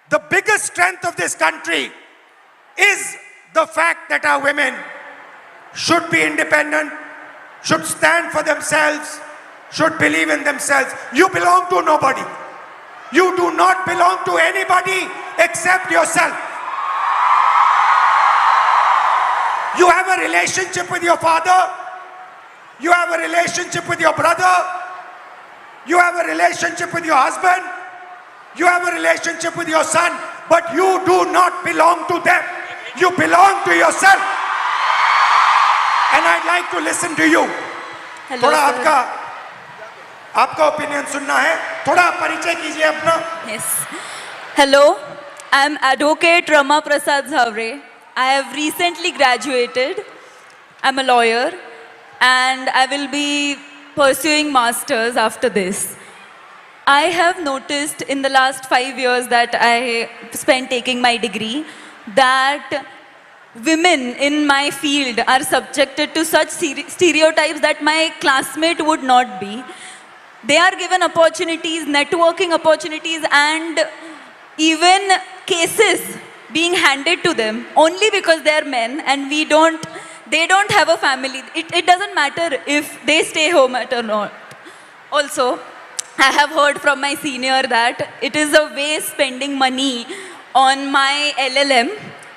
the biggest strength of this country is the fact that our women should be independent, should stand for themselves, should believe in themselves. You belong to nobody. You do not belong to anybody except yourself. You have a relationship with your father. You have a relationship with your brother. You have a relationship with your husband. You have a relationship with your son. But you do not belong to them. You belong to yourself. And I'd like to listen to you. Hello, थोड़ा sir. आपका opinion सुनना है. थोड़ा परिचय कीजिए अपना. Yes. Hello, I'm Advocate Rama Prasad Zavre. I have recently graduated. I'm a lawyer and I will be pursuing masters after this. I have noticed in the last 5 years that I spent taking my degree that women in my field are subjected to such stereotypes that my classmate would not be. They are given opportunities, networking opportunities, and even cases being handed to them only because they are men and they don't have a family. It doesn't matter if they stay home or not. Also, I have heard from my senior that it is a waste spending money on my LLM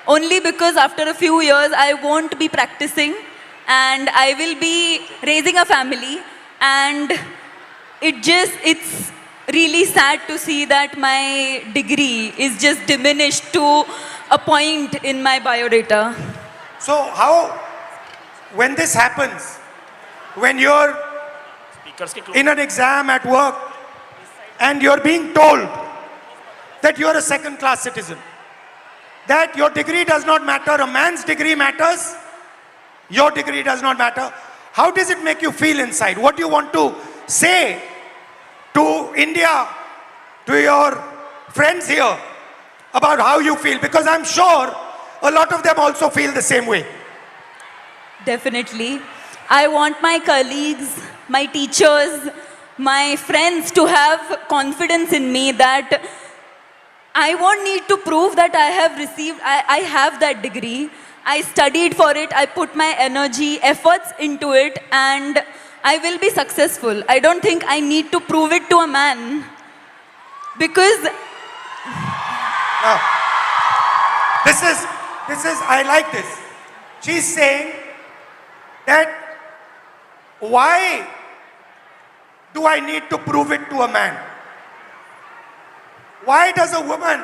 only because after a few years I won't be practicing and I will be raising a family, and it's really sad to see that my degree is just diminished to a point in my biodata. So how, when this happens, when you're in an exam at work and you're being told that you're a second-class citizen, that your degree does not matter, a man's degree matters, your degree does not matter, how does it make you feel inside? What do you want to say to India, to your friends here, about how you feel? Because I'm sure a lot of them also feel the same way. Definitely. I want my colleagues, my teachers, my friends to have confidence in me that I won't need to prove that I have that degree. I studied for it, I put my energy, efforts into it, and I will be successful. I don't think I need to prove it to a man. Because Now, this is, I like this. She's saying that why do I need to prove it to a man? Why does a woman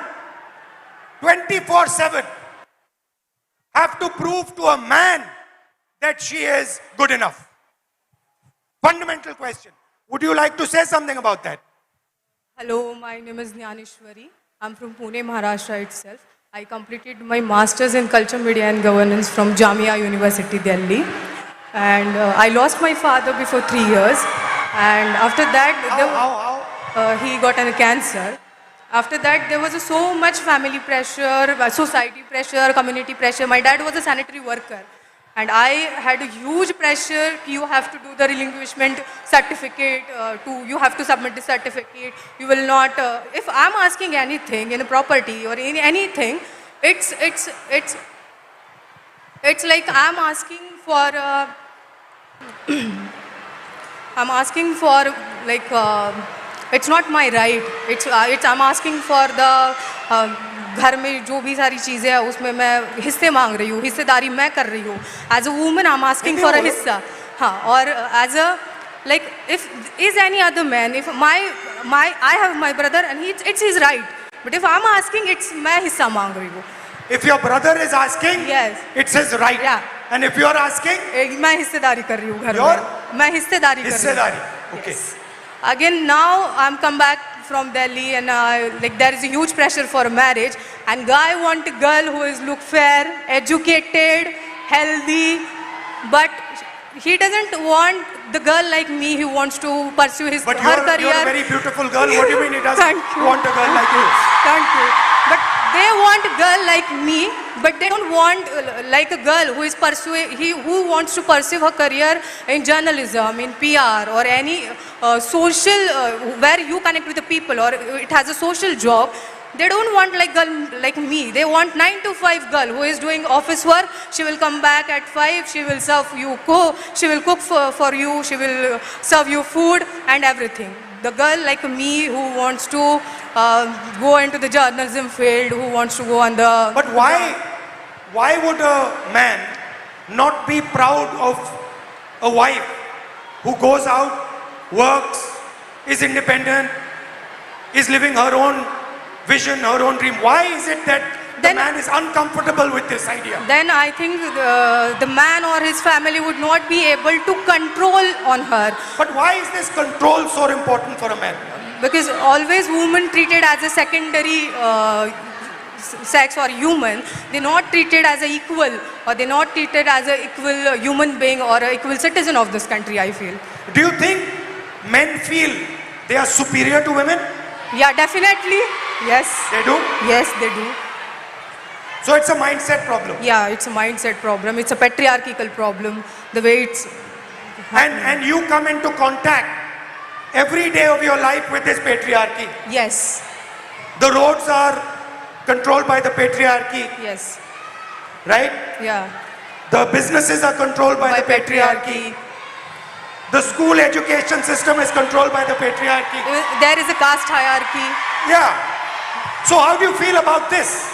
24/7 have to prove to a man that she is good enough? Fundamental question. Would you like to say something about that? Hello, my name is Jnaneshwari. I'm from Pune, Maharashtra itself. I completed my Masters in Culture, Media and Governance from Jamia University, Delhi. And I lost my father before 3 years. And after that, he got a cancer. After that, there was so much family pressure, society pressure, community pressure. My dad was a sanitary worker. And I had a huge pressure. You have to do the relinquishment certificate, you have to submit the certificate. You will not, if I'm asking anything in a property or in anything, it's like I'm asking for, it's not my right. I'm asking for the, घर में जो भी सारी चीज़ें हैं उसमें मैं हिस्से मांग रही हूँ, हिस्सेदारी मैं कर रही हूँ. As a woman, I'm asking for a हिस्सा. हाँ, और as a, like, if is any other man, if I have my brother and it's his right. But if I'm asking, it's मैं हिस्सा मांग रही हूँ. If your brother is asking, yes, it's his right. Yeah. And if you're asking, मैं हिस्सेदारी कर रही हूँ घर में. मैं हिस्सेदारी कर रही हूँ. Okay. Yes. Again, now I'm come back from Delhi and like there is a huge pressure for marriage, and guy want a girl who is look fair, educated, healthy, but he doesn't want the girl like me who wants to pursue her career. You're a very beautiful girl. What do you mean he doesn't Thank you. want a girl like you? Thank you. But they want a girl like me, but they don't want like a girl who is who wants to pursue her career in journalism, in PR, or any social where you connect with the people, or it has a social job. They don't want like girl like me. They want 9 to 5 girl who is doing office work. She will come back at 5. She will serve you She will cook for you. She will serve you food and everything. The girl like me who wants to go into the journalism field, who wants to go on the... But why would a man not be proud of a wife who goes out, works, is independent, is living her own vision, her own dream? Why is it that the man is uncomfortable with this idea? Then I think the man or his family would not be able to control on her. But why is this control so important for a man? Because always women treated as a secondary sex or human, they're not treated as an equal, or they're not treated as an equal human being or an equal citizen of this country, I feel. Do you think men feel they are superior to women? Yeah, definitely. Yes. They do? Yes, they do. So it's a mindset problem. Yeah, it's a mindset problem. It's a patriarchal problem. The way it's... And you come into contact every day of your life with this patriarchy. Yes. The roads are controlled by the patriarchy, Yes. right? Yeah. The businesses are controlled by the patriarchy. The school education system is controlled by the patriarchy. There is a caste hierarchy. Yeah. So how do you feel about this?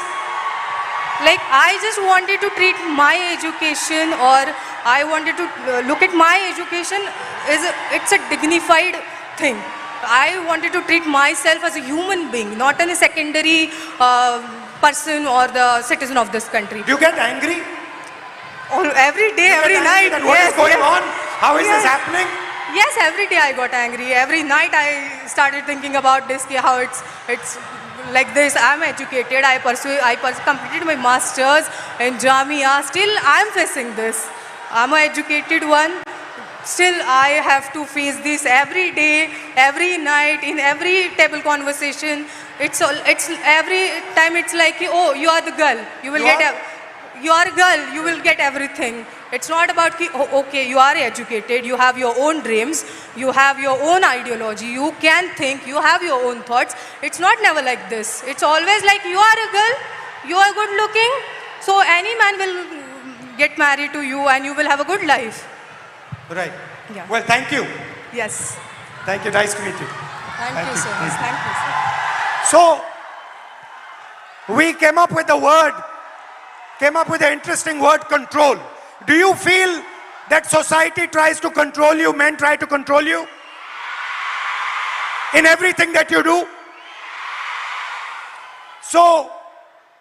Like, I just wanted to treat my education, or I wanted to look at my education it's a dignified thing. I wanted to treat myself as a human being, not as a secondary person or the citizen of this country. Do you get angry? Every day, every night. That what is going on? How is this happening? Yes, every day I got angry. Every night I started thinking about this, how it's like this. I'm educated. I completed my masters in Jamia. Still, I'm facing this. I'm an educated one. Still, I have to face this every day, every night, in every table conversation. It's every time. It's like, oh, you are the girl. You will you are a girl. You will get everything. It's not about, oh, okay, you are educated, you have your own dreams, you have your own ideology, you can think, you have your own thoughts. It's not never like this. It's always like, you are a girl, you are good looking, so any man will get married to you and you will have a good life. Right. Yeah. Well, thank you. Yes. Thank you. Nice to meet you. Thank you so much. Thank you, sir. So, we came up with the interesting word control. Do you feel that society tries to control you, men try to control you in everything that you do? So,